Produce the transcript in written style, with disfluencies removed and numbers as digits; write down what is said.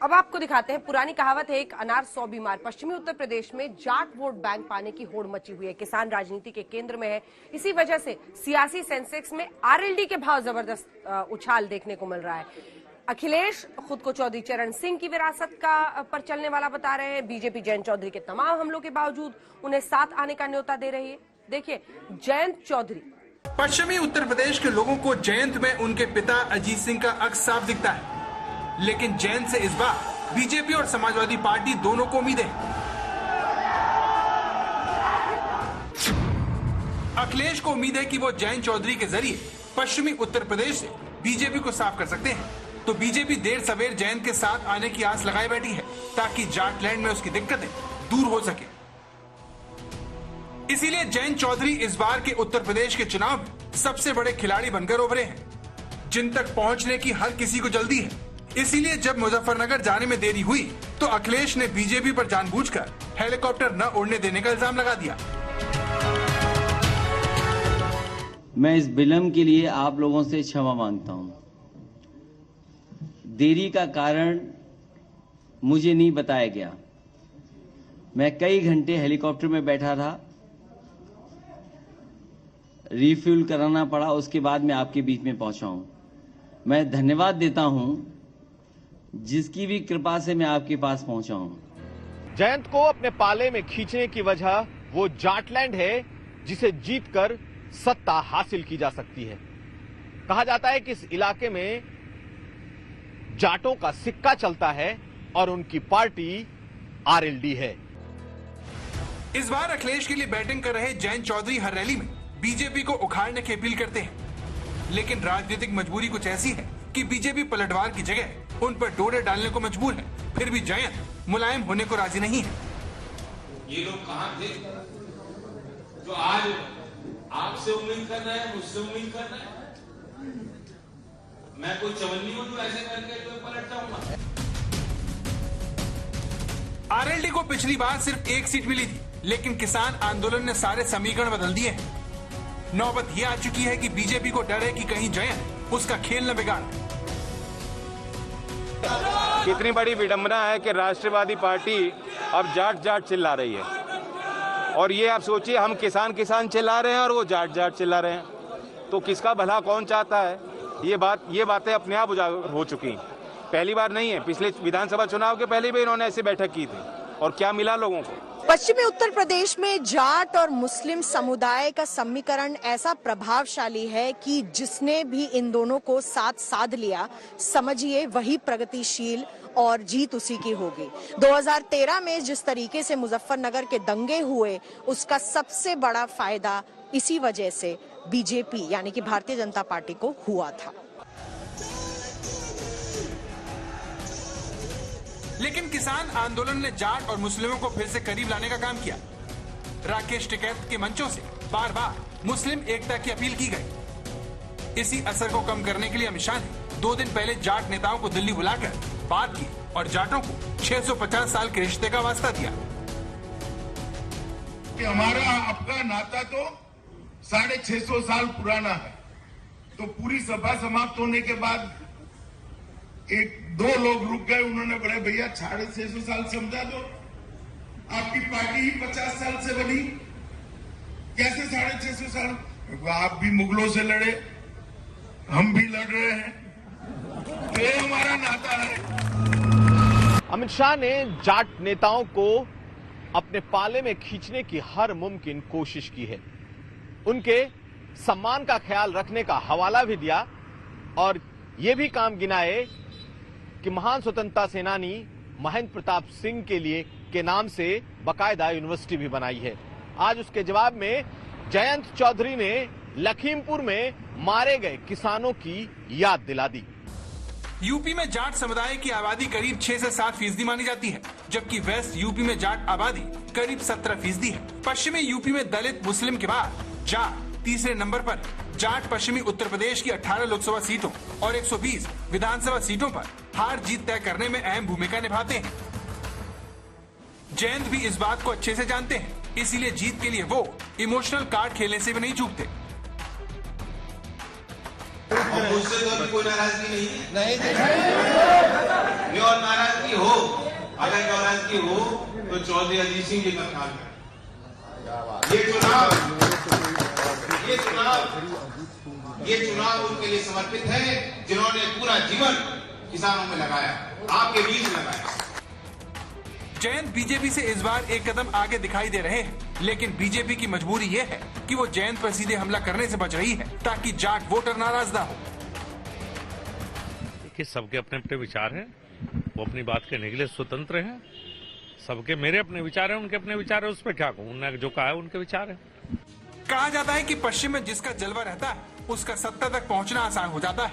अब आपको दिखाते हैं, पुरानी कहावत है, एक अनार 100 बीमार। पश्चिमी उत्तर प्रदेश में जाट वोट बैंक पाने की होड़ मची हुई है। किसान राजनीति के केंद्र में है। इसी वजह से सियासी सेंसेक्स में आरएलडी के भाव जबरदस्त उछाल देखने को मिल रहा है। अखिलेश खुद को चौधरी चरण सिंह की विरासत का पर चलने वाला बता रहे हैं। बीजेपी जयंत चौधरी के तमाम हमलों के बावजूद उन्हें साथ आने का न्योता दे रही है। देखिए जयंत चौधरी। पश्चिमी उत्तर प्रदेश के लोगों को जयंत में उनके पिता अजीत सिंह का अक्स साफ दिखता है, लेकिन जयंत से इस बार बीजेपी और समाजवादी पार्टी दोनों को उम्मीदें हैं। अखिलेश को उम्मीद है कि वो जयंत चौधरी के जरिए पश्चिमी उत्तर प्रदेश से बीजेपी को साफ कर सकते हैं, तो बीजेपी देर सवेर जयंत के साथ आने की आस लगाए बैठी है ताकि जाटलैंड में उसकी दिक्कतें दूर हो सके। इसीलिए जयंत चौधरी इस बार के उत्तर प्रदेश के चुनाव में सबसे बड़े खिलाड़ी बनकर उभरे हैं, जिन तक पहुंचने की हर किसी को जल्दी है। इसीलिए जब मुजफ्फरनगर जाने में देरी हुई तो अखिलेश ने बीजेपी पर जानबूझकर हेलीकॉप्टर न उड़ने देने का इल्जाम लगा दिया। मैं इस विलंब के लिए आप लोगों से क्षमा मांगता हूं। देरी का कारण मुझे नहीं बताया गया। मैं कई घंटे हेलीकॉप्टर में बैठा था, रिफ्यूल कराना पड़ा, उसके बाद मैं आपके बीच में पहुंचा हूं। मैं धन्यवाद देता हूं जिसकी भी कृपा से मैं आपके पास पहुंचा हूं। जयंत को अपने पाले में खींचने की वजह वो जाटलैंड है जिसे जीतकर सत्ता हासिल की जा सकती है। कहा जाता है कि इस इलाके में जाटों का सिक्का चलता है और उनकी पार्टी आरएलडी है। इस बार अखिलेश के लिए बैटिंग कर रहे जयंत चौधरी हर रैली में बीजेपी को उखाड़ने की अपील करते हैं, लेकिन राजनीतिक मजबूरी कुछ ऐसी है कि बीजेपी पलटवार की जगह उन पर डोरे डालने को मजबूर है। फिर भी जयंत मुलायम होने को राजी नहीं है। ये लोग कहां थे जो आज आपसे उम्मीद कर रहे हैं, मुझसे उम्मीद कर रहे हैं? मैं कोई चवन्नी हूं जो ऐसे करके तो पलट जाऊंगा। आरएलडी को पिछली बार सिर्फ एक सीट मिली थी, लेकिन किसान आंदोलन ने सारे समीकरण बदल दिए हैं। नौबत यह आ चुकी है कि बीजेपी को डर है कि कहीं जयंत उसका खेल न बिगाड़। कितनी बड़ी विडंबना है कि राष्ट्रवादी पार्टी अब जाट जाट चिल्ला रही है, और ये आप सोचिए, हम किसान किसान चिल्ला रहे हैं और वो जाट जाट चिल्ला रहे हैं, तो किसका भला कौन चाहता है? ये बातें अपने आप उजागर हो चुकी। पहली बार नहीं है, पिछले विधानसभा चुनाव के पहले भी इन्होंने ऐसी बैठक की थी, और क्या मिला लोगों को? पश्चिमी उत्तर प्रदेश में जाट और मुस्लिम समुदाय का समीकरण ऐसा प्रभावशाली है कि जिसने भी इन दोनों को साथ साध लिया, समझिए वही प्रगतिशील और जीत उसी की होगी। 2013 में जिस तरीके से मुजफ्फरनगर के दंगे हुए, उसका सबसे बड़ा फायदा इसी वजह से बीजेपी यानी कि भारतीय जनता पार्टी को हुआ था। लेकिन किसान आंदोलन ने जाट और मुस्लिमों को फिर से करीब लाने का काम किया। राकेश टिकैत के मंचों से बार बार मुस्लिम एकता की अपील की गई। इसी असर को कम करने के लिए अमित शाह ने 2 दिन पहले जाट नेताओं को दिल्ली बुलाकर बात की और जाटों को 650 साल के रिश्ते का वास्ता दिया। कि हमारा आपका नाता तो 650 साल पुराना है, तो पूरी सभा समाप्त होने के बाद 1-2 लोग रुक गए। उन्होंने बड़े भैया 650 साल समझा दो, आपकी पार्टी ही 50 साल से बनी, कैसे 650 साल? आप भी मुगलों से लड़े, हम भी लड़ रहे हैं, ये हमारा नाता है। अमित शाह ने जाट नेताओं को अपने पाले में खींचने की हर मुमकिन कोशिश की है। उनके सम्मान का ख्याल रखने का हवाला भी दिया और यह भी काम गिनाए कि महान स्वतंत्रता सेनानी महेंद्र प्रताप सिंह के लिए के नाम से बाकायदा यूनिवर्सिटी भी बनाई है। आज उसके जवाब में जयंत चौधरी ने लखीमपुर में मारे गए किसानों की याद दिला दी। यूपी में जाट समुदाय की आबादी करीब 6 से 7% मानी जाती है, जबकि वेस्ट यूपी में जाट आबादी करीब 17% है। पश्चिमी यूपी में दलित मुस्लिम के बाद जाट तीसरे नंबर पर। जाट पश्चिमी उत्तर प्रदेश की 18 लोकसभा सीटों और 120 विधानसभा सीटों पर हार जीत तय करने में अहम भूमिका निभाते हैं। जयंत भी इस बात को अच्छे से जानते हैं, इसीलिए जीत के लिए वो इमोशनल कार्ड खेलने से भी नहीं चूकते। मुझसे तो अभी कोई नाराजगी नहीं है। ये और नाराजगी हो, अगर नाराजगी हो तो चौधरी अजीत सिंह जी का ख्याल करें। ये चुनाव उनके लिए समर्पित है जिन्होंने पूरा जीवन किसानों में लगाया, आपके बीच लगाया। जयंत बीजेपी से इस बार एक कदम आगे दिखाई दे रहे हैं, लेकिन बीजेपी की मजबूरी ये है कि वो जयंत पर सीधे हमला करने से बच रही है ताकि जाट वोटर नाराज ना हो। कि सबके अपने अपने विचार हैं, वो अपनी बात कहने के लिए स्वतंत्र हैं। सबके मेरे अपने विचार हैं, उनके अपने विचार हैं, उस पर क्या कहूँ, उन्होंने जो कहा है उनके विचार हैं। कहा जाता है कि पश्चिम में जिसका जलवा रहता है उसका सत्ता तक पहुंचना आसान हो जाता है।